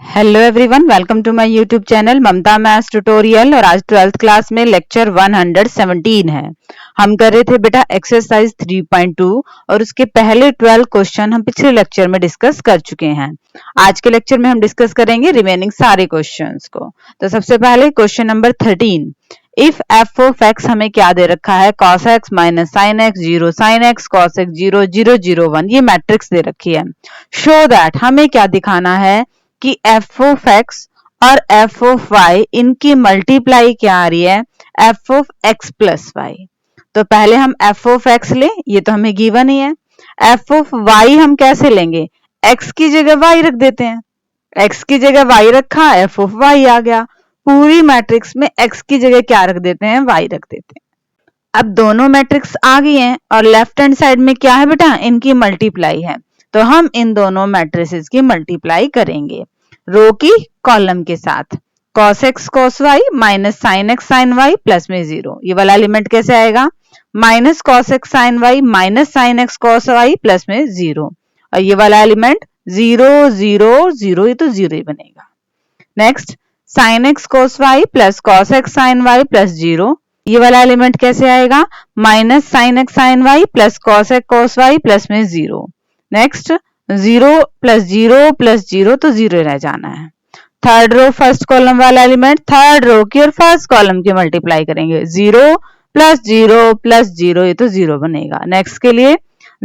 Hello everyone, welcome to my YouTube channel Mamta maths tutorial. और आज 12th class में lecture 117 है। हम कर रहे थे बेटा एक्सरसाइज 3.2 और उसके पहले 12 क्वेश्चन हम पिछले लेक्चर में डिस्कस कर चुके हैं। आज के लेक्चर में हम डिस्कस करेंगे रिमेनिंग सारे क्वेश्चंस को। तो सबसे पहले question number 13, if F of x हमें क्या दे रखा है, cos x minus sine x, 0 sign x, cos x 0 0 0 1, ये मैट्रिक्स दे रखी है। शो दैट, हमें क्या दिखाना है कि f ऑफ x और f ऑफ y इनकी मल्टीप्लाई क्या आ रही है, f of x plus y। तो पहले हम f ऑफ x ले, ये तो हमें गिवन ही है। f ऑफ y हम कैसे लेंगे, x की जगह y रख देते हैं, x की जगह y रखा, f ऑफ y आ गया। पूरी मैट्रिक्स में x की जगह क्या रख देते हैं, y रख देते हैं। अब दोनों मैट्रिक्स आ गई हैं और लेफ्ट हैंड साइड में क्या है बेटा, इनकी मल्टीप्लाई है। तो हम इन दोनों मैट्रिसेस की मल्टीप्लाई करेंगे रो की कॉलम के साथ। cos x cos y minus sin x sin y plus में 0, ये वाला एलिमेंट कैसे आएगा, minus cos x sin y minus sin x cos y plus में 0, और ये वाला एलिमेंट 0 0 0, ये तो 0 ही बनेगा। Next sin x cos y plus cos x sin y plus 0, ये वाला एलिमेंट कैसे आएगा, minus sin x sin y plus cos x cos y plus में 0। नेक्स्ट 0 प्लस 0 प्लस 0, तो 0 रह जाना है। थर्ड रो फर्स्ट कॉलम वाला एलिमेंट थर्ड रो की और फर्स्ट कॉलम की मल्टीप्लाई करेंगे, 0 प्लस 0 प्लस 0, ये तो 0 बनेगा। नेक्स्ट के लिए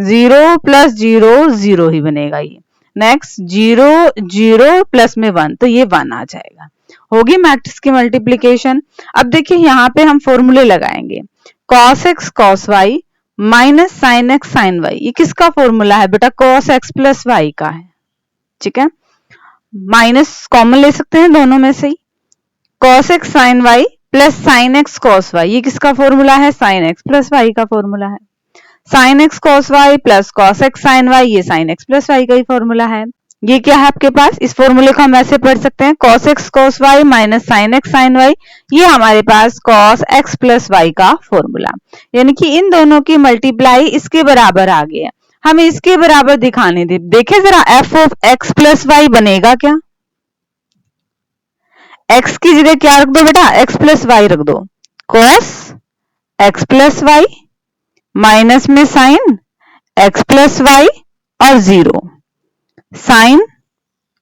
0 प्लस 0 0 ही बनेगा ये। नेक्स्ट 0 0 प्लस में 1, तो ये 1 आ जाएगा। होगी मैट्रिक्स की मल्टीप्लीकेशन। अब देखिए यहाँ पे हम फॉर्मूले लगाएंगे, cos x cos y minus sine x sine y, ये किसका फॉर्मूला है बेटा, cos x प्लस वाई का है। ठीक है, माइनस कॉमन ले सकते हैं दोनों में से ही। cos x sine y plus sine x cos y, ये किसका फॉर्मूला है, साइन x प्लस वाई का फॉर्मूला है। Sine x cos y plus cos x sine y, ये साइन x प्लस वाई का ही फॉर्मूला है। ये क्या है आपके पास, इस फॉर्मूले को हम ऐसे पढ़ सकते हैं, cos x cos y minus sin x sin y, ये हमारे पास cos x प्लस y का फॉर्मूला। यानी कि इन दोनों की मल्टीप्लाई इसके बराबर आ गई है, हमें इसके बराबर दिखाने दे। देखें जरा f of x plus y बनेगा क्या, x की जगह क्या रख दो बेटा, x प्लस y रख दो, cos x plus y minus में sin x प्लस y और 0, sine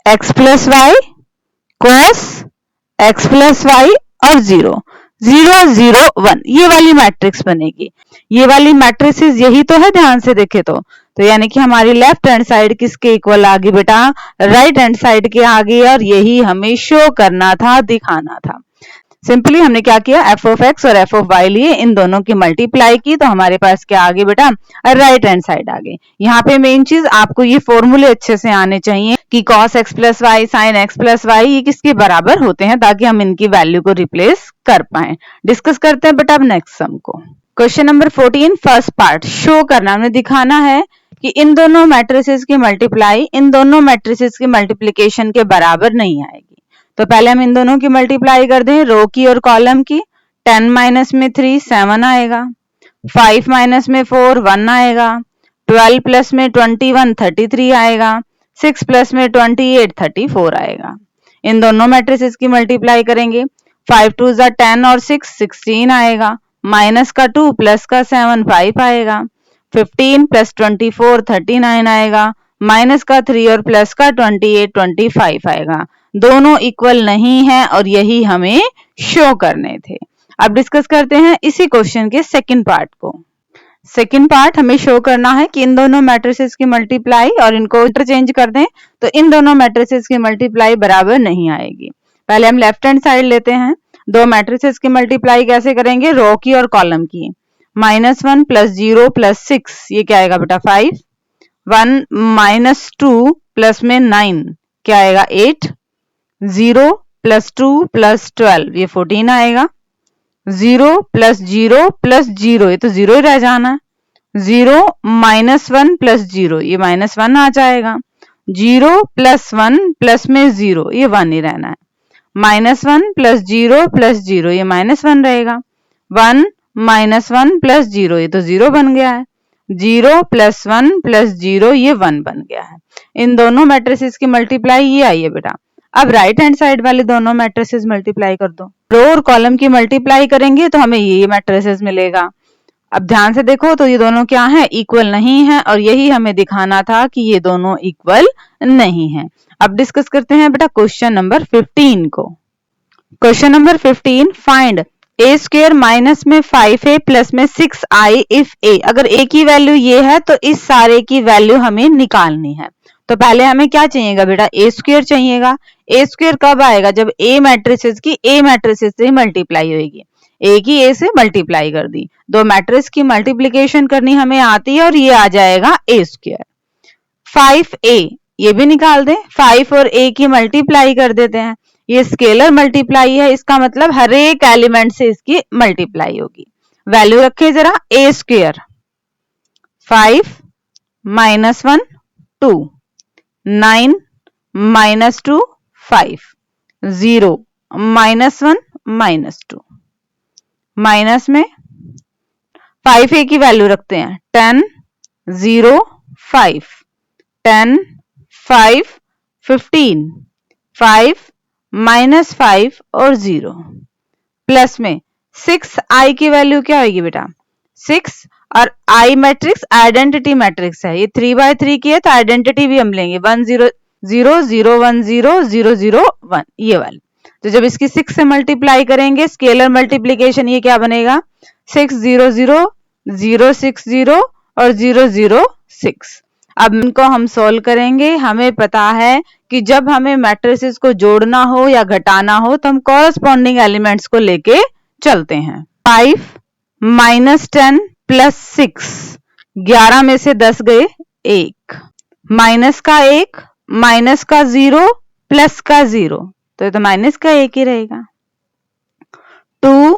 x plus y cos x plus y और 0 0 0 1, ये वाली मैट्रिक्स बनेगी। ये वाली मैट्रिसेस यही तो है, ध्यान से देखे तो यानी कि हमारी लेफ्ट हैंड साइड किसके इक्वल आ गई बेटा, राइट हैंड साइड के आ गई, और यही हमें शो करना था, दिखाना था। सिंपली हमने क्या किया, f ऑफ x और f ऑफ y लिए, इन दोनों की मल्टीप्लाई की, तो हमारे पास क्या आ गई बेटा, राइट हैंड साइड आ गई। यहाँ पे मेन चीज आपको ये फॉर्मूले अच्छे से आने चाहिए कि cos x plus y sin x plus वाई ये किसके बराबर होते हैं, ताकि हम इनकी वैल्यू को रिप्लेस कर पाए। डिस्कस करते हैं बेटा अब नेक्स्ट सम को। Question number 14 first part, show करना, हमें दिखाना है कि इन दोनों मैट्रिसेस की मल्टीप्लाई इन दोनों मैट्रिसेस की मल्टीप्लीकेशन के बराबर नहीं आएगी। तो पहले हम इन दोनों की मल्टीप्लाई कर दें, रो की और कॉलम की। 10 माइनस में 3 7 आएगा, 5 माइनस में 4 1 आएगा, 12 प्लस में 21 33 आएगा, 6 प्लस में 28 34 आएगा। इन दोनों मैट्रिसेस की मल्टीप्लाई करेंगे, 5 2 जा 10 और 6 16 आएगा, माइनस का 2 प्लस का 7 5 आएगा, 15 प्लस 24 39 आएगा, माइनस का 3 और प्लस का 28 25 आएगा। दोनों इक्वल नहीं है और यही हमें शो करने थे। अब डिस्कस करते हैं इसी क्वेश्चन के सेकंड पार्ट को। सेकंड पार्ट हमें शो करना है कि इन दोनों मैट्रिसेस की मल्टीप्लाई और इनको इंटरचेंज कर दें तो इन दोनों मैट्रिसेस की मल्टीप्लाई बराबर नहीं आएगी। पहले हम लेफ्ट हैंड साइड लेते हैं, दो मैट्रिसेस की मल्टीप्लाई कैसे करेंगे, रो की और कॉलम की। -1 प्लस 0 प्लस 6, ये क्या आएगा बेटा 5, 1 माइनस 2 प्लस में 9, क्या आएगा 8, 0 प्लस 2 प्लस 12, ये 14 आएगा, 0 प्लस 0 प्लस 0, ये तो 0 ही रह जाना है, 0 माइनस 1 प्लस 0, ये माइनस 1 आ जाएगा, 0 प्लस 1 प्लस में 0, ये 1 ही रहना है, -1 प्लस 0 प्लस 0, ये -1 रहेगा, 1 माइनस 1 प्लस 0, ये तो 0 बन गया है, 0 प्लस 1 प्लस 0, ये 1 बन गया है। इन दोनों मैट्रिसेस की मल्टीप्लाई ये आई है बेटा। अब राइट हैंड साइड वाले दोनों मैट्रिसेस मल्टीप्लाई कर दो। रो और कॉलम की मल्टीप्लाई करेंगे तो हमें ये मैट्रिसेस मिलेगा। अब ध्यान से देखो तो ये दोनों क्या है, इक्वल नहीं है, और यही हमें दिखाना था कि ये दोनों इक्वल नहीं है। अब डिस्कस करते हैं बेटा क्वेश्चन नंबर 15 को। क्वेश्चन नंबर 15, फाइंड ए स्क्वायर माइनस में 5a प्लस में 6i इफ a। अगर a की वैल्यू ये है तो इस सारे की वैल्यू हमें निकालनी है। तो पहले हमें क्या चाहिएगा बेटा, ए स्क्वायर चाहिएगा। ए स्क्वायर कब आएगा, जब ए मैट्रिसेस की ए मैट्रिसेस से मल्टीप्लाई होगी। ए की ए से मल्टीप्लाई कर दी, दो मैट्रिक्स की मल्टीप्लीकेशन करनी हमें आती है और ये आ जाएगा ए स्क्वायर। 5a ये भी निकाल दें, 5 और a की मल्टीप्लाई कर देते हैं। ये स्केलर मल्टीप्लाई है, इसका मतलब हर एक एलिमेंट से इसकी मल्टीप्लाई होगी। वैल्यू रखे जरा, a square 5 minus 1 2, 9 minus 2 5, 0 minus 1 minus 2, minus में 5a की वैल्यू रखते हैं 10 0 5, 10 5 15, 5 माइनस 5 और 0, प्लस में 6i की वैल्यू क्या होगी बेटा 6, और i मैट्रिक्स आइडेंटिटी मैट्रिक्स है, ये 3/3 की है तो आइडेंटिटी भी हम लेंगे 1 0 0 0 1 0 0 0 1 ये वाली। तो जब इसकी 6 से मल्टीप्लाई करेंगे स्केलर मल्टीप्लीकेशन, ये क्या बनेगा 6 0 0 0 6 0 और 0 0 6। अब इनको हम सोल्व करेंगे। हमें पता है कि जब हमें मैट्रिसेस को जोड़ना हो या घटाना हो तो हम कॉरस्पॉन्डिंग एलिमेंट्स को लेके चलते हैं। 5 माइनस 10 प्लस 6, 11 में से 10 गए 1, माइनस का 1 माइनस का 0 प्लस का 0, तो ये तो माइनस का 1 ही रहेगा। 2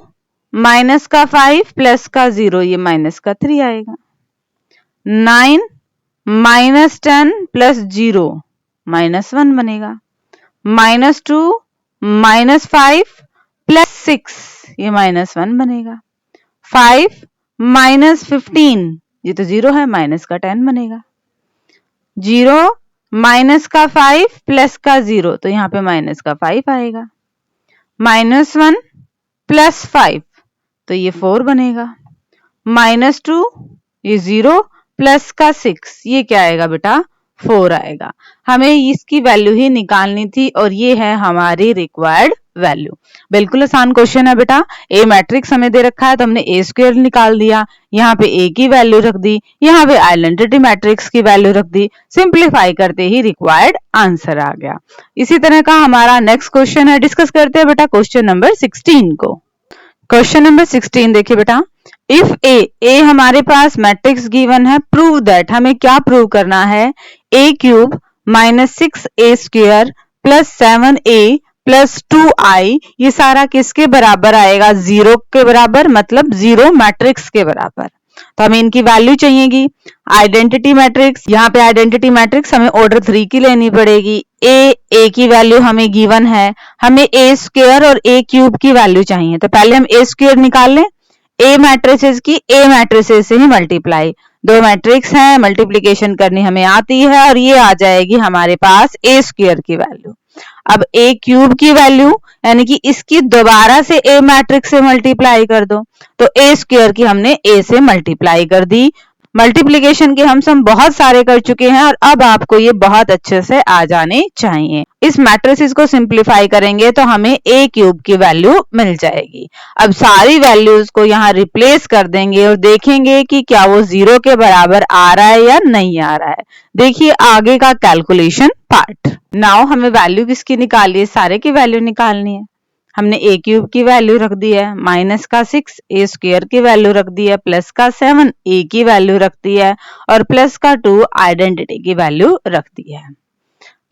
माइनस का 5 प्लस का 0, ये माइनस का 3 आएगा। 9 माइनस 10 प्लस 0 माइनस 1 बनेगा। माइनस 2 माइनस 5 प्लस 6, ये माइनस 1 बनेगा। 5 माइनस 15, ये तो 0 है, माइनस का 10 बनेगा। 0 माइनस का 5 प्लस का 0, तो यहाँ पे माइनस का 5 आएगा। माइनस 1 प्लस 5, तो ये 4 बनेगा। माइनस 2, ये 0 प्लस का 6, ये क्या आएगा बेटा 4 आएगा। हमें इसकी वैल्यू ही निकालनी थी और ये है हमारी रिक्वायर्ड वैल्यू। बिल्कुल आसान क्वेश्चन है बेटा। ए मैट्रिक्स हमें दे रखा है तो हमने ए स्क्वायर निकाल दिया, यहाँ पे ए की वैल्यू रख दी, यहाँ पे आइडेंटिटी मैट्रिक्स की वैल्यू रख दी, सिंप्लीफाई करते ही रिक्वायर्ड आंसर आ गया। इसी तरह का हमारा नेक्स्ट क्वेश्चन है, डिस्कस करते हैं बेटा क्वेश्चन नंबर 16 को। क्वेश्चन नंबर 16 देखिए बेटा, इफ ए हमारे पास मैट्रिक्स गिवन है, प्रूव दैट, हमें क्या प्रूव करना है, A cube minus 6a square plus 7a plus 2i, ये सारा किसके बराबर आएगा 0 के बराबर, मतलब 0 मैट्रिक्स के बराबर। तो हमें इनकी वैल्यू चाहिएगी। आइडेंटिटी मैट्रिक्स, यहाँ पे आइडेंटिटी मैट्रिक्स हमें ऑर्डर 3 की लेनी पड़ेगी। ए की वैल्यू हमें गिवन है, हमें ए स्क्वायर और ए क्यूब की वैल्यू चाहिए, तो पहले हम ए स्क्वायर निकाल लें। ए मैट्रिसेस की ए मैट्रिसेस से ही मल्टीप्लाई, दो मैट्रिक्स हैं, मल्टीप्लीकेशन करनी हमें आती है और ये आ जाएगी हमारे पास ए स्क्वायर की वैल्यू। अब ए क्यूब की वैल्यू यानी कि इसकी दोबारा से ए मैट्रिक्स से मल्टीप्लाई कर दो, तो ए स्क्वायर की हमने ए से मल्टीप्लाई कर दी। मल्टीप्लीकेशन के हम सम बहुत सारे कर चुके हैं और अब आपको ये बहुत अच्छे से आ जाने चाहिए। इस मैट्रिसेस को सिंप्लीफाई करेंगे तो हमें ए क्यूब की वैल्यू मिल जाएगी। अब सारी वैल्यूज को यहाँ रिप्लेस कर देंगे और देखेंगे कि क्या वो 0 के बराबर आ रहा है या नहीं आ रहा है। देखिए आगे का कैलकुलेशन पार्ट। नाउ हमें वैल्यू किसकी निकालनी है, सारे की वैल्यू निकालनी है। हमने ए क्यूब की वैल्यू रख दी है, माइनस का 6 ए स्क्वायर की वैल्यू रख दी है, प्लस का 7 ए की वैल्यू रख दी है और प्लस का 2 आइडेंटिटी की वैल्यू रख दी है।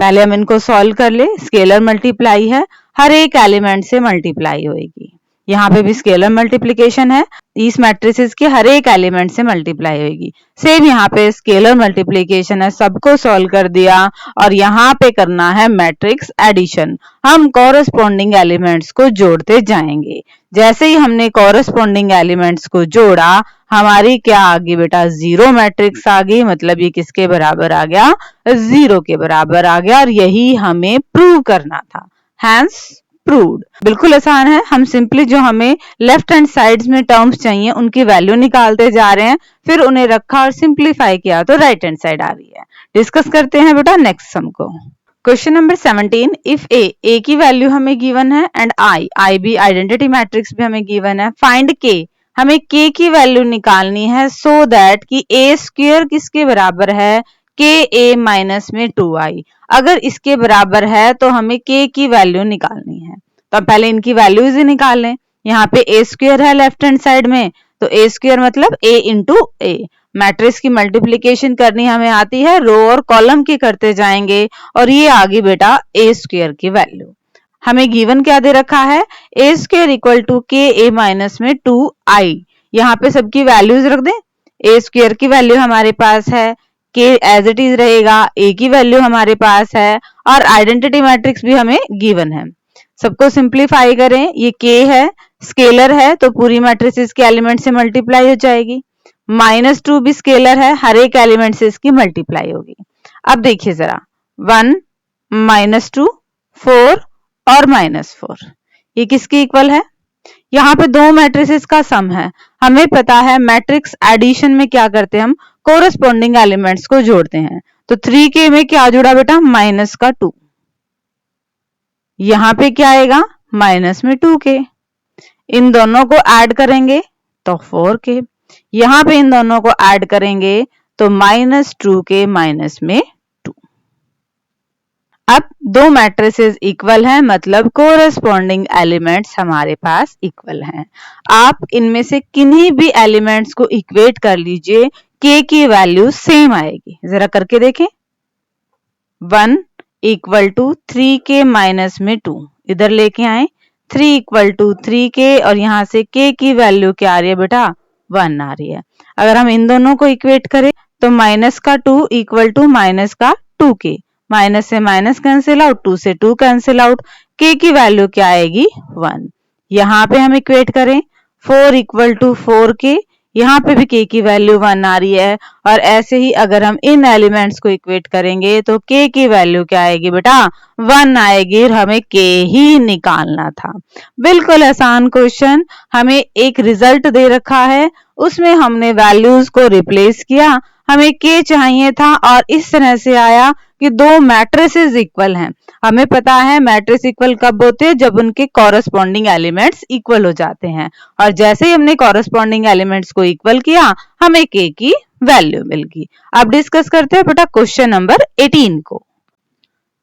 पहले हम इनको सॉल्व कर ले। स्केलर मल्टीप्लाई है, हर एक एलिमेंट से मल्टीप्लाई होगी। यहाँ पे भी स्केलर मल्टीप्लिकेशन है, इस मैट्रिसेस के हर एक एलिमेंट से मल्टीप्लाई होगी। सेम यहाँ पे स्केलर मल्टीप्लिकेशन है, सबको सॉल्व कर दिया और यहाँ पे करना है मैट्रिक्स एडिशन। हम कॉरस्पॉन्डिंग एलिमेंट्स को जोड़ते जाएंगे। जैसे ही हमने कॉरस्पॉन्डिंग एलिमेंट्स को जोड़ा हमारी क्या आ गई बेटा, जीरो मैट्रिक्स आ गई। मतलब ये किसके बराबर आ गया, जीरो के बराबर आ गया। और यही हमें प्रूव करना था, हैंस प्रूव्ड। बिल्कुल आसान है। हम सिंपली जो हमें लेफ्ट हैंड साइड्स में टर्म्स चाहिए उनकी वैल्यू निकालते जा रहे हैं, फिर उन्हें रखा और सिंप्लीफाई किया तो राइट हैंड साइड आ रही है। डिस्कस करते हैं बेटा नेक्स्ट सम को। क्वेश्चन नंबर 17, इफ ए की वैल्यू हमें गिवन है एंड आई भी आइडेंटिटी मैट्रिक्स भी हमें गिवन है, फाइंड के, हमें के की वैल्यू निकालनी है सो दैट कि ए स्क्वायर किसके बराबर है, के ए माइनस में 2i। अगर इसके बराबर है तो हमें के की वैल्यू निकालनी है। तो अब पहले इनकी वैल्यूज ही निकाल लें। यहाँ पे ए स्क्वायर है लेफ्ट हैंड साइड में, तो ए स्क्वायर मतलब ए इंटू ए। मैट्रिक्स की मल्टीप्लीकेशन करनी हमें आती है, रो और कॉलम की करते जाएंगे। और ये आ गई बेटा ए स्क्वायर की वैल्यू। हमें गिवन क्या दे रखा है, ए स्क्वायर इक्वल टू के ए माइनस में 2i। यहाँ पे सबकी वैल्यूज रख दें। ए स्क्वायर की वैल्यू हमारे पास है, के एज इट इज रहेगा, ए की वैल्यू हमारे पास है, और आइडेंटिटी मैट्रिक्स भी हमें गिवन है। सबको सिंप्लीफाई करें, ये के है, स्केलर है तो पूरी मैट्रिसेस के एलिमेंट से मल्टीप्लाई हो जाएगी। -2 भी स्केलर है, हर एक एलिमेंट से इसकी मल्टीप्लाई होगी। अब देखिए जरा, 1 -2 4 और -4, ये किसके इक्वल है, यहाँ पे दो मैट्रिसेस का सम है। हमें पता है मैट्रिक्स एडिशन में क्या करते हैं, हम कोरस्पॉन्डिंग एलिमेंट्स को जोड़ते हैं। तो 3k में क्या जुड़ा बेटा, -2। यहाँ पे क्या आएगा, -2k। इन दोनों को ऐड करेंगे तो 4k। यहाँ पे इन दोनों को ऐड करेंगे तो -2k माइनस में 2। अब दो मैट्रिसेस इक्वल हैं, मतलब कोरस्पॉन्डिंग एलिमेंट्स हमारे पास इक्वल हैं। आप इनमें से किन्हीं भी एलिमेंट्स को इक्वेट कर लीजिए, k की वैल्यू सेम आएगी। जरा करके देखें, 1 इक्वल टू 3k माइनस में 2, इधर लेके आए, 3 इक्वल टू 3k और यहां से k की वैल्यू क्या आ रही है बेटा, 1 आ रही है। अगर हम इन दोनों को इक्वेट करें तो माइनस का 2 इक्वल टू माइनस का 2k, माइनस से माइनस कैंसिल आउट, 2 से 2 कैंसिल आउट, k की वैल्यू क्या आएगी, 1। यहाँ पे हम इक्वेट करें 4 इक्वल टू 4k, यहाँ पे भी k की वैल्यू 1 आ रही है। और ऐसे ही अगर हम इन एलिमेंट्स को इक्वेट करेंगे तो k की वैल्यू क्या आएगी बेटा, 1 आएगी। और हमें k ही निकालना था। बिल्कुल आसान क्वेश्चन। हमें एक रिजल्ट दे रखा है, उसमें हमने वैल्यूज को रिप्लेस किया, हमें k चाहिए था और इस तरह से आया कि दो मैट्रिसेस इक्वल हैं। हमें पता है मैट्रिक्स इक्वल कब होते हैं, जब उनके कॉरस्पॉन्डिंग एलिमेंट्स इक्वल हो जाते हैं। और जैसे ही हमने कॉरस्पॉन्डिंग एलिमेंट्स को इक्वल किया, हमें k की वैल्यू मिल गई। अब डिस्कस करते हैं बेटा क्वेश्चन नंबर 18 को।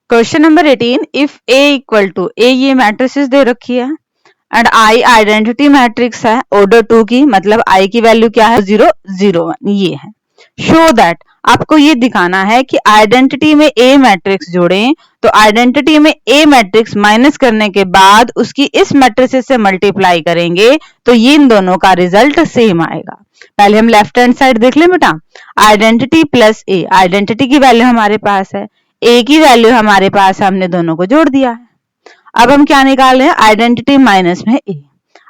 Question number 18, if a equal to a, ये मैट्रिसेस दे रखी है एंड i आइडेंटिटी मैट्रिक्स है ऑर्डर 2 की, मतलब i की वैल्यू क्या है, 0 0 1, ये है। शो दैट, आपको ये दिखाना है कि आइडेंटिटी में a मैट्रिक्स जोड़ें तो आइडेंटिटी में a मैट्रिक्स माइनस करने के बाद उसकी इस मैट्रिसेस से मल्टीप्लाई करेंगे तो ये इन दोनों का रिजल्ट सेम आएगा। पहले हम लेफ्ट हैंड साइड देख लें बेटा, आइडेंटिटी प्लस a, आइडेंटिटी की वैल्यू हमारे पास है, a की वैल्यू हमारे पास है, हमने दोनों को जोड़ दिया है। अब हम क्या निकाल रहे हैं, आइडेंटिटी माइनस में a।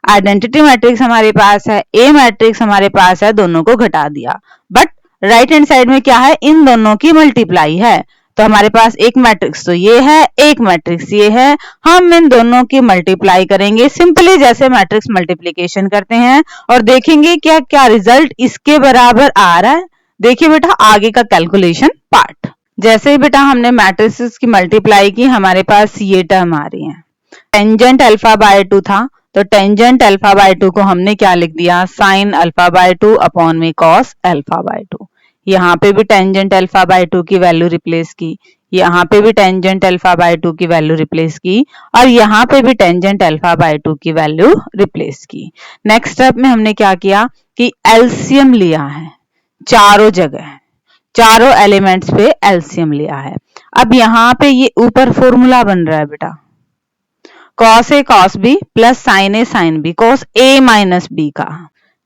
आइडेंटिटी मैट्रिक्स हमारे पास है, a मैट्रिक्स हमारे पास है, दोनों को घटा दिया। बट राइट हैंड साइड में क्या है, इन दोनों की मल्टीप्लाई है। तो हमारे पास एक मैट्रिक्स तो ये है, एक मैट्रिक्स ये है। हम इन दोनों की मल्टीप्लाई करेंगे सिंपली जैसे मैट्रिक्स मल्टीप्लिकेशन करते हैं, और देखेंगे क्या क्या रिजल्ट इसके बराबर आ रहा है। देखिए बेटा आगे का कैलकुलेशन पार्ट। जैसे ही बेटा हमने मैट्रिक्स की मल्टीप्लाई की, हमारे पास ये टर्म आ रही है। टेंजेंट अल्फा बाय 2 था, तो टेंजेंट अल्फा बाय 2 को हमने क्या लिख दिया, साइन अल्फा बाय 2 अपॉन में कॉस अल्फा बाय 2। यहाँ पे भी टेंजेंट अल्फा बाय 2 की वैल्यू रिप्लेस की, यहाँ पे भी टेंजेंट अल्फा बाय 2 की वैल्यू रिप्लेस की, और यहाँ पे भी टेंजेंट अल्फा बाय 2 की वैल्यू रिप्लेस की। नेक्स्ट स्टेप में हमने क्या किया कि एलसीएम लिया है, चारों जगह चारों एलिमेंट्स पे एलसीएम लिया है। अब यहाँ पे ये ऊपर फॉर्मूला बन रहा है बेटा, cos A cos B plus sign A sine B, cos A minus B का।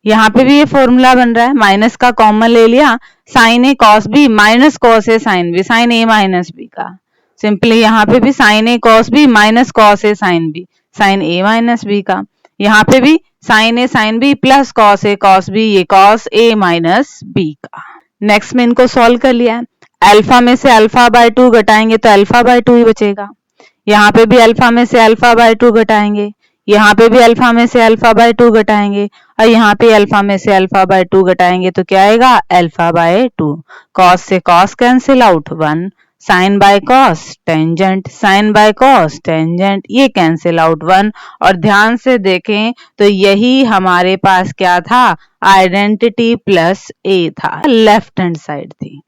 यहाँ पे भी ये फॉर्मूला बन रहा है, माइनस का कॉमन ले लिया, sign A cos B minus cos A sine B, sign A minus B का। सिंपली यहाँ पे भी sign A cos B minus cos A sine B, sign A minus B का। यहाँ पे भी sign A sine B plus cos A cos B, ये cos A minus B का। नेक्स्ट में इनको सॉल्व कर लिया है। अल्फा में से अल्फा बाय 2 घटाएंगे तो अल्फा बाय 2 ही बचेगा। यहाँ पे भी अल्फा में से अल्फा बाय 2 घटाएंगे, यहाँ पे भी अल्फा में से अल्फा बाय 2 घटाएंगे, और यहाँ पे अल्फा में से अल्फा बाय 2 घटाएंगे तो क्या आएगा, अल्फा बाय 2। कॉस से cos cancel out 1, sine by cos tangent, sine by cos tangent, ये कैंसिल आउट 1। और ध्यान से देखें तो यही हमारे पास क्या था, आइडेंटिटी प्लस ए था, लेफ्ट हैंड साइड थी।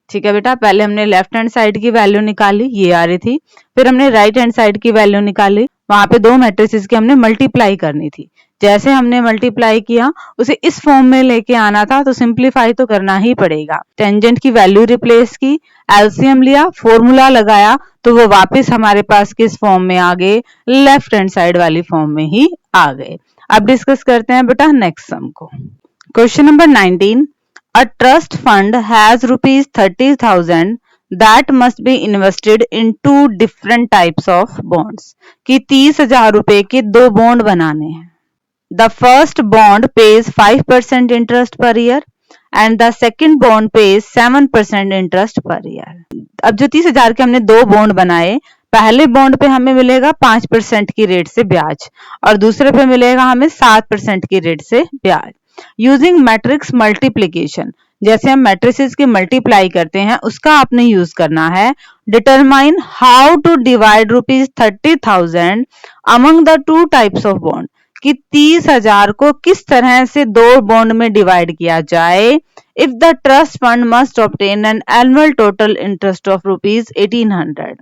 ठीक है बेटा, पहले हमने लेफ्ट हैंड साइड की वैल्यू निकाली, ये आ रही थी, फिर हमने राइट हैंड साइड की वैल्यू निकाली, वहां पे दो मैट्रिसेस की हमने मल्टीप्लाई करनी थी। जैसे हमने मल्टीप्लाई किया उसे इस फॉर्म में लेके आना था, तो सिंप्लीफाई तो करना ही पड़ेगा। टेंजेंट की वैल्यू रिप्लेस की, एलसीएम लिया, फॉर्मूला लगाया, तो वो वापस हमारे पास किस फॉर्म में आ गए, लेफ्ट हैंड साइड वाली फॉर्म में ही आ गए। अब डिस्कस करते हैं बेटा नेक्स्ट सम को। Question number 19, a trust fund has rupees 30,000 that must be invested in two different types of bonds, कि 30,000 रुपए के दो बॉन्ड बनाने हैं। The first bond pays 5% interest per year and the second bond pays 7% interest per year। अब जो 30,000 के हमने दो बॉन्ड बनाए, पहले बॉन्ड पे हमें मिलेगा 5% की रेट से ब्याज और दूसरे पे मिलेगा हमें 7% की रेट से ब्याज। यूजिंग मैट्रिक्स मल्टीप्लीकेशन, जैसे हम मैट्रिसेस की मल्टीप्लाई करते हैं उसका आपने यूज करना है। Determine how to divide rupees 30,000 among the two types of bond, कि 30,000 को किस तरह से दो बॉन्ड में डिवाइड किया जाए। If the trust fund must obtain an annual total interest of rupees 1800,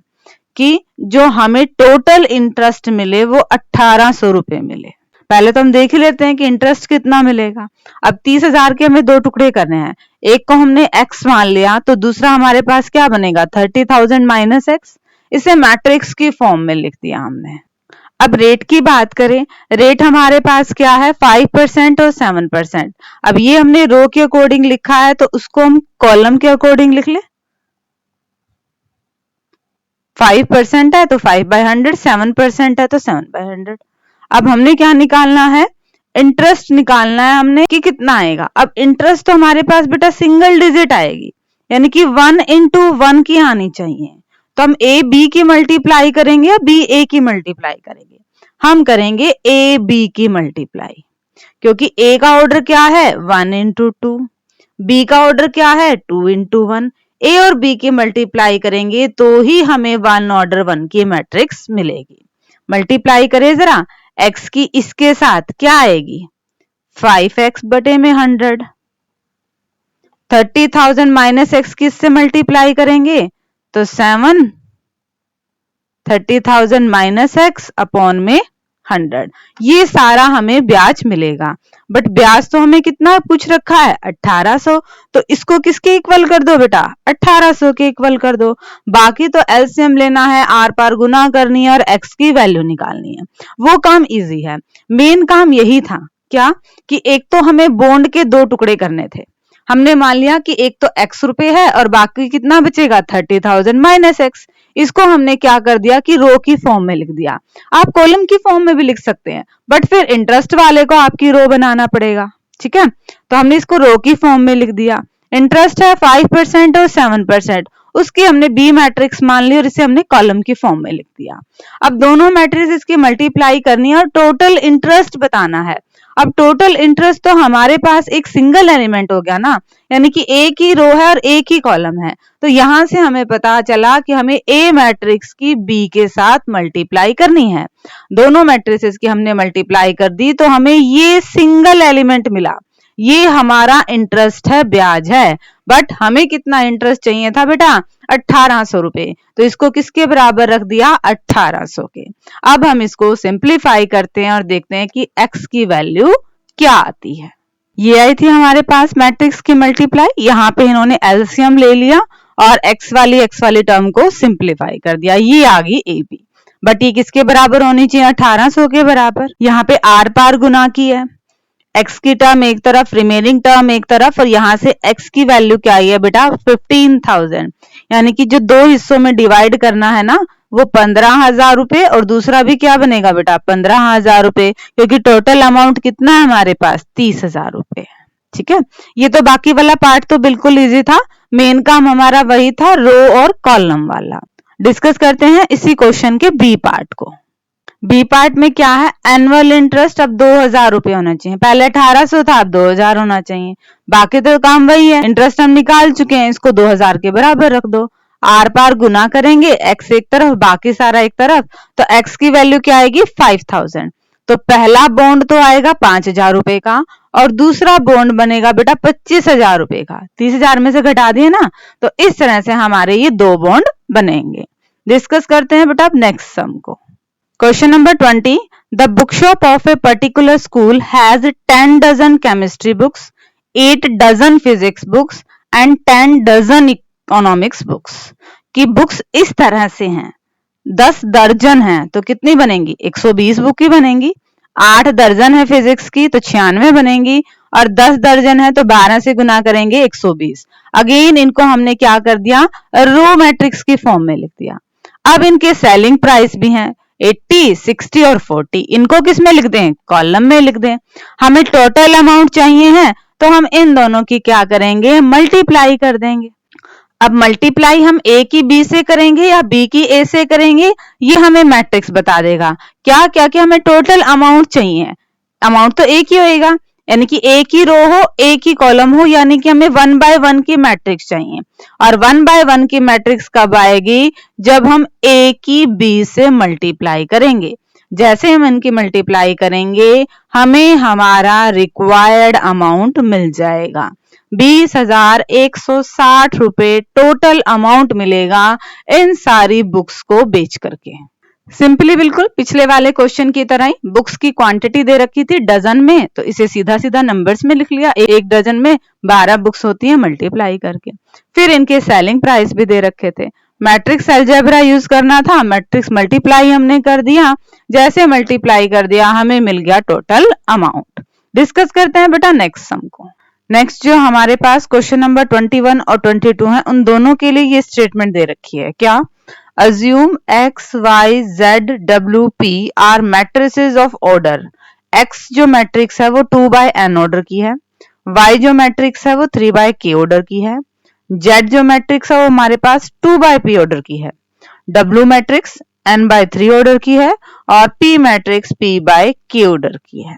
कि जो हमें टोटल इंटरेस्ट मिले वो 1800 रुपए मिले। पहले तो हम देख ही लेते हैं कि इंटरेस्ट कितना मिलेगा। अब 30,000 के हमें दो टुकड़े करने हैं, एक को हमने x मान लिया तो दूसरा हमारे पास क्या बनेगा, 30,000 माइनस x। इसे मैट्रिक्स की फॉर्म में लिख दिया हमने। अब रेट की बात करें, रेट हमारे पास क्या है, 5% और 7%। अब ये हमने रो के अकॉर्डिंग लिखा है तो उसको हम कॉलम के अकॉर्डिंग लिख ले। 5% है तो 5/100, 7% है तो 7/100। अब हमने क्या निकालना है, इंटरेस्ट निकालना है हमने कि कितना आएगा। अब इंटरेस्ट तो हमारे पास बेटा सिंगल डिजिट आएगी, यानी कि 1 into 1 की आनी चाहिए। तो हम ए बी की मल्टीप्लाई करेंगे या बी ए की मल्टीप्लाई करेंगे, हम करेंगे ए बी की मल्टीप्लाई, क्योंकि ए का ऑर्डर क्या है 1 into 2, बी का ऑर्डर क्या है 2 into 1। ए और बी की मल्टीप्लाई करेंगे तो ही हमें 1 ऑर्डर 1 की मैट्रिक्स मिलेगी। मल्टीप्लाई करें जरा, x की इसके साथ क्या आएगी, 5x बटे में 100। 30,000 माइनस x किससे मल्टीप्लाई करेंगे तो 7, 30,000 माइनस x अपॉन में 100, ये सारा हमें ब्याज मिलेगा। बट ब्याज तो हमें कितना पूछ रखा है 1800, तो इसको किसके इक्वल कर दो बेटा, 1800 के इक्वल कर दो। बाकी तो एलसीएम लेना है, आर पार गुना करनी है और एक्स की वैल्यू निकालनी है, वो काम इजी है। मेन काम यही था क्या, कि एक तो हमें बॉन्ड के दो टुकड़े करने थे। हमने मान लिया कि एक तो x रुपए है और बाकी कितना बचेगा 30,000 माइनस x। इसको हमने क्या कर दिया कि रो की फॉर्म में लिख दिया। आप कॉलम की फॉर्म में भी लिख सकते हैं, बट फिर इंटरेस्ट वाले को आपकी रो बनाना पड़ेगा। ठीक है, तो हमने इसको रो की फॉर्म में लिख दिया। इंटरेस्ट है 5% और 7%, उसकी हमने बी मैट्रिक्स मान ली और इसे हमने कॉलम की फॉर्म में लिख दिया। अब दोनों मैट्रिक्स इसकी मल्टीप्लाई करनी है और टोटल इंटरेस्ट बताना है। अब टोटल इंटरेस्ट तो हमारे पास एक सिंगल एलिमेंट हो गया ना, यानी कि एक ही रो है और एक ही कॉलम है, तो यहां से हमें पता चला कि हमें ए मैट्रिक्स की बी के साथ मल्टीप्लाई करनी है। दोनों मैट्रिसेस की हमने मल्टीप्लाई कर दी तो हमें ये सिंगल एलिमेंट मिला, ये हमारा इंटरेस्ट है, ब्याज है। बट हमें कितना इंटरेस्ट चाहिए था बेटा 1800 रुपए, तो इसको किसके बराबर रख दिया 1800 के। अब हम इसको सिंप्लीफाई करते हैं और देखते हैं कि x की वैल्यू क्या आती है। ये आई थी हमारे पास मैट्रिक्स की मल्टीप्लाई, यहाँ पे इन्होंने एलसीएम ले लिया और x वाली टर्म को सिंप्लीफाई कर दिया, ये आ गई ए बी। बट ये किसके बराबर होनी चाहिए 1800 के बराबर। यहाँ पे आर पार गुना की है, x की टर्म एक तरफ, रिमेनिंग टर्म एक तरफ, और यहाँ से x की वैल्यू क्या आई है बेटा 15,000। यानी कि जो दो हिस्सों में डिवाइड करना है ना वो 15,000 रुपए, और दूसरा भी क्या बनेगा बेटा 15,000 रुपए, क्योंकि टोटल अमाउंट कितना है हमारे पास 30,000 रुपए। ठीक है, ये तो बाकी वाला पार्ट तो बिल्कुल इजी था, मेन काम हमारा वही था रो और कॉलम वाला। डिस्कस करते हैं इसी क्वेश्चन के बी पार्ट को। बी पार्ट में क्या है, एनुअल इंटरेस्ट अब 2,000 रुपए होना चाहिए, पहले 1,800 था अब 2,000 होना चाहिए। बाकी तो काम वही है, इंटरेस्ट हम निकाल चुके हैं, इसको 2,000 के बराबर रख दो, आर पार गुना करेंगे, एक्स एक तरफ बाकी सारा एक तरफ, तो एक्स की वैल्यू क्या आएगी 5,000। तो पहला बॉन्ड तो आएगा 5,000 रुपए का, और दूसरा बॉन्ड बनेगा बेटा 25,000 रुपए का। 30,000 में से घटा दिए ना, तो इस तरह से हमारे ये दो बॉन्ड बनेंगे। डिस्कस करते हैं बेटा नेक्स्ट सम को। Question number 20. The bookshop of a particular school has 10 dozen chemistry books, 8 dozen physics books and 10 dozen economics books. की बुक्स इस तरह से हैं, 10 दर्जन हैं तो कितनी बनेंगी 120 बुक की बनेंगी, 8 दर्जन है फिजिक्स की तो 96 बनेंगी, और 10 दर्जन है तो 12 से गुना करेंगे 120। अगेन इनको हमने क्या कर दिया, रो मैट्रिक्स की फॉर्म में लिख दिया। अब इनके सेलिंग प्राइस भी हैं 80, 60 और 40, इनको किस में लिख दें, कॉलम में लिख दें। हमें टोटल अमाउंट चाहिए है तो हम इन दोनों की क्या करेंगे, मल्टीप्लाई कर देंगे। अब मल्टीप्लाई हम ए की बी से करेंगे या बी की ए से करेंगे, ये हमें मैट्रिक्स बता देगा। क्या क्या कि हमें टोटल अमाउंट चाहिए, अमाउंट तो एक ही होएगा, यानी कि एक ही रो हो एक ही कॉलम हो, यानी कि हमें 1 बाय 1 की मैट्रिक्स चाहिए। और 1 बाय 1 की मैट्रिक्स कब आएगी, जब हम ए की बी से मल्टीप्लाई करेंगे। जैसे हम इनकी मल्टीप्लाई करेंगे हमें हमारा रिक्वायर्ड अमाउंट मिल जाएगा, 20,160 रुपए टोटल अमाउंट मिलेगा इन सारी बुक्स को बेच करके। सिंपली बिल्कुल पिछले वाले क्वेश्चन की तरह ही बुक्स की क्वांटिटी दे रखी थी डजन में, तो इसे सीधा सीधा नंबर्स में लिख लिया, एक डजन में 12 बुक्स होती हैं मल्टीप्लाई करके। फिर इनके सेलिंग प्राइस भी दे रखे थे, मैट्रिक्स अलजेब्रा यूज करना था, मैट्रिक्स मल्टीप्लाई हमने कर दिया, जैसे मल्टीप्लाई कर दिया हमें मिल गया टोटल अमाउंट। डिस्कस करते हैं बेटा नेक्स्ट सम को। नेक्स्ट जो हमारे पास क्वेश्चन नंबर 21 और 22 है, उन दोनों के लिए ये स्टेटमेंट दे रखी है। क्या, assume x, y, z, w, p are matrices of order। x जो मैट्रिक्स है वो 2 by n ऑर्डर की है, y जो मैट्रिक्स है वो 3 by k ऑर्डर की है, z जो मैट्रिक्स है वो हमारे पास 2 by p ऑर्डर की है, w matrix n by 3 order की है, और p matrix p by k order की है।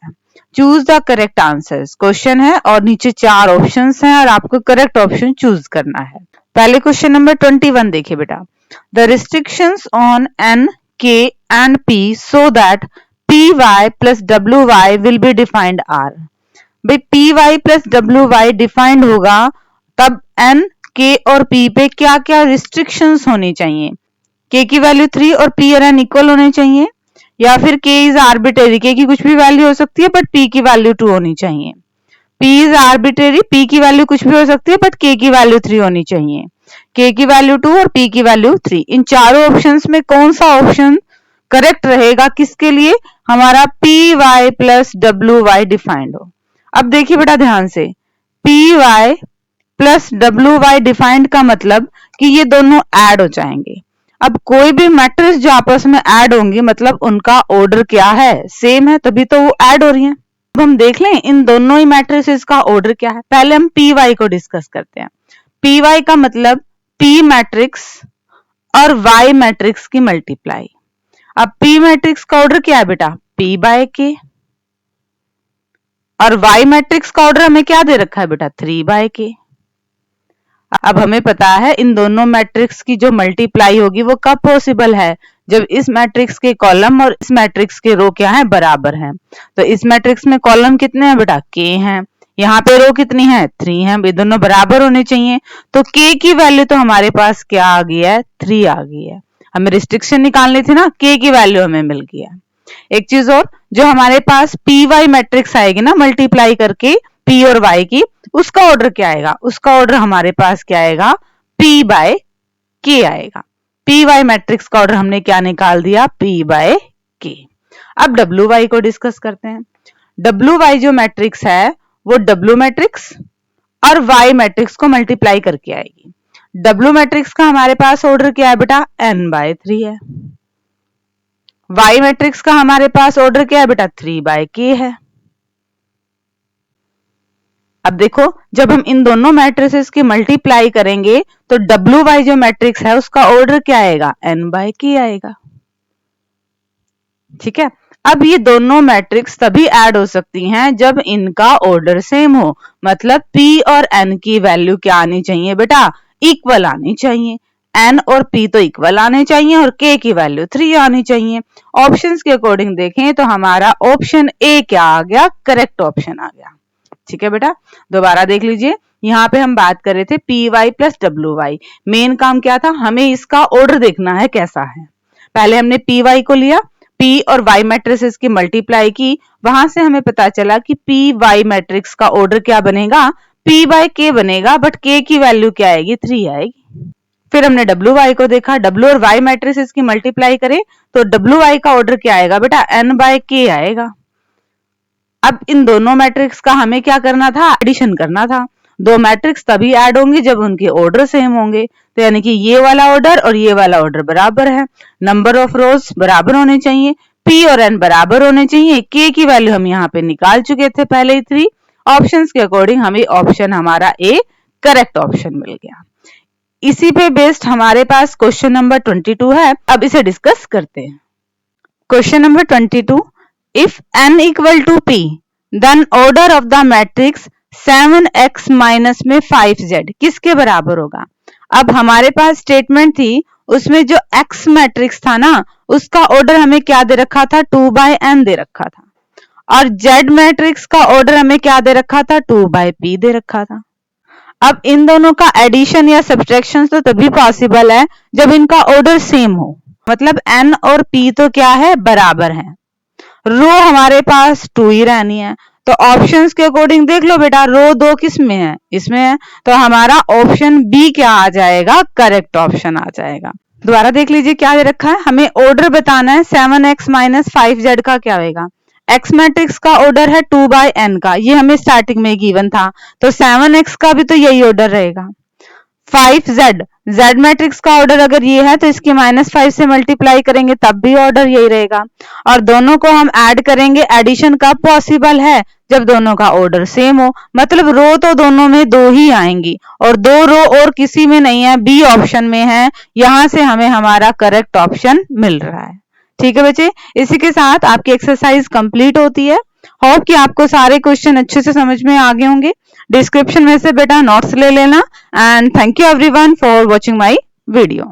Choose the correct answers question है, और नीचे 4 ऑप्शंस हैं और आपको करेक्ट ऑप्शन चूज करना है। पहले क्वेश्चन नंबर 21 देखिए बेटा, the restrictions on n, k and p so that py plus wy will be defined are। भाई py plus wy डिफाइंड होगा तब n, k और p पे क्या क्या रिस्ट्रिक्शंस होनी चाहिए, k की वैल्यू 3 और p और n इक्वल होने चाहिए, या फिर k इज आर्बिट्रेरी, k की कुछ भी वैल्यू हो सकती है बट p की वैल्यू 2 होनी चाहिए, p इज आर्बिट्रेरी, p की वैल्यू कुछ भी हो सकती है बट k की वैल्यू 3 होनी चाहिए, k की वैल्यू 2 और p की वैल्यू 3। इन चारों ऑप्शंस में कौन सा ऑप्शन करेक्ट रहेगा, किसके लिए, हमारा py प्लस wy डिफाइंड हो। अब देखिए बेटा ध्यान से, py प्लस wy डिफाइंड का मतलब कि ये दोनों ऐड हो जाएंगे। अब कोई भी मैट्रिक्स जो आपस में ऐड होंगी मतलब उनका ऑर्डर क्या है, सेम है, तभी तो वो ऐड हो रही हैं। अब हम देख लें इन दोनों ही मैट्रिसेस का ऑर्डर क्या है। पहले हम py को डिस्कस करते हैं। py का मतलब p मैट्रिक्स और y मैट्रिक्स की मल्टीप्लाई। अब p मैट्रिक्स का ऑर्डर क्या है बेटा, p बाय k, और y मैट्रिक्स का ऑर्डर हमें क्या दे रखा है बेटा, 3 बाय k। अब हमें पता है इन दोनों मैट्रिक्स की जो मल्टीप्लाई होगी वो कब पॉसिबल है, जब इस मैट्रिक्स के कॉलम और इस मैट्रिक्स के रो क्या है, बराबर हैं। तो इस मैट्रिक्स में कॉलम कितने हैं बेटा, k हैं, यहाँ पे रो कितनी है, 3 है, ये दोनों बराबर होने चाहिए। तो k की वैल्यू तो हमारे पास क्या आ गई है, 3 आ गई है। हमें रिस्ट्रिक्शन निकालनी थी ना, k की वैल्यू हमें मिल गई है। एक चीज और, जो हमारे पास py मैट्रिक्स आएगी ना मल्टीप्लाई करके p और y की, उसका ऑर्डर क्या आएगा, उसका ऑर्डर हमारे पास क्या आएगा, p बाय k आएगा। py मैट्रिक्स का ऑर्डर हमने क्या निकाल दिया, p बाय k। अब wy को डिस्कस करते हैं। डब्ल्यू वाई जो मैट्रिक्स है वो डब्ल्यू मैट्रिक्स और वाई मैट्रिक्स को मल्टीप्लाई करके आएगी। डब्ल्यू मैट्रिक्स का हमारे पास ऑर्डर क्या है बेटा, n/3 है। वाई मैट्रिक्स का हमारे पास ऑर्डर क्या है बेटा, 3/k है। अब देखो जब हम इन दोनों मैट्रिसेस की मल्टीप्लाई करेंगे तो डब्ल्यू वाई जो मैट्रिक्स है उसका ऑर्डर क्या आएगा, n/k आएगा। ठीक है, अब ये दोनों मैट्रिक्स तभी ऐड हो सकती हैं जब इनका ऑर्डर सेम हो, मतलब p और n की वैल्यू क्या आनी चाहिए बेटा, इक्वल आनी चाहिए। n और p तो इक्वल आने चाहिए और k की वैल्यू 3 आनी चाहिए। ऑप्शंस के अकॉर्डिंग देखें तो हमारा ऑप्शन ए क्या आ गया, करेक्ट ऑप्शन आ गया। ठीक है बेटा, दोबारा देख लीजिए, यहाँ पे हम बात कर रहे थे P Y plus W Y. Main काम क्या था, हमें इसका ऑर्डर देखना है कैसा है। पहले हमने पी वाई को लिया, पी और वाई मैट्रिसेस की मल्टीप्लाई की, वहां से हमें पता चला कि पी वाई मैट्रिक्स का ऑर्डर क्या बनेगा, p/k बनेगा, बट k की वैल्यू क्या आएगी, 3 आएगी। फिर हमने डब्ल्यू वाई को देखा, डब्ल्यू और वाई मैट्रिसेस की मल्टीप्लाई करें तो डब्ल्यू वाई का ऑर्डर क्या आएगा बेटा, n/k आएगा। अब इन दोनों मैट्रिक्स का हमें क्या करना था, एडिशन करना था। दो मैट्रिक्स तभी ऐड होंगे जब उनके ऑर्डर सेम होंगे, तो यानी कि ये वाला ऑर्डर और ये वाला ऑर्डर बराबर है, नंबर ऑफ रोज बराबर होने चाहिए, p और n बराबर होने चाहिए। k की वैल्यू हम यहाँ पे निकाल चुके थे पहले ही 3। ऑप्शंस के अकॉर्डिंग हमें ऑप्शन हमारा ए करेक्ट ऑप्शन मिल गया। इसी पे बेस्ड हमारे पास क्वेश्चन नंबर 22 है, अब इसे डिस्कस करते हैं। Question number 22, if n equal to p then order of the matrix 7x minus में 5z किसके बराबर होगा। अब हमारे पास स्टेटमेंट थी, उसमें जो x मैट्रिक्स था ना उसका ऑर्डर हमें क्या दे रखा था, 2/n दे रखा था, और z मैट्रिक्स का ऑर्डर हमें क्या दे रखा था, 2/p दे रखा था। अब इन दोनों का एडिशन या सब्ट्रैक्शन तो तभी पॉसिबल है जब इनका ऑर्डर सेम हो, मतलब n और p तो क्या है, बराबर है। रो हमारे पास 2 ही रहनी है, तो ऑप्शंस के अकॉर्डिंग देख लो बेटा, रो 2 किस में है, इसमें है, तो हमारा ऑप्शन बी क्या आ जाएगा, करेक्ट ऑप्शन आ जाएगा। दोबारा देख लीजिए क्या दे रखा है, हमें ऑर्डर बताना है 7x माइनस 5z का क्या होगा। x मैट्रिक्स का ऑर्डर है 2/n का, ये हमें स्टार्टिंग में गिवन था, तो 7x का भी तो यही ऑर्डर रहेगा। 5z, z मैट्रिक्स का ऑर्डर अगर ये है तो इसकी -5 से मल्टीप्लाई करेंगे तब भी ऑर्डर यही रहेगा, और दोनों को हम ऐड करेंगे। एडिशन कब पॉसिबल है, जब दोनों का ऑर्डर सेम हो, मतलब रो तो दोनों में 2 ही आएंगी, और 2 रो और किसी में नहीं है, बी ऑप्शन में है। यहां से हमें हमारा करेक्ट ऑप्शन मिल रहा है। ठीक है बच्चे, इसी के साथ आपकी एक्सरसाइज कंप्लीट होती है। होप कि आपको सारे क्वेश्चन अच्छे से समझ में आ गए होंगे। डिस्क्रिप्शन में से बेटा नोट्स ले लेना, and thank you everyone for watching my video.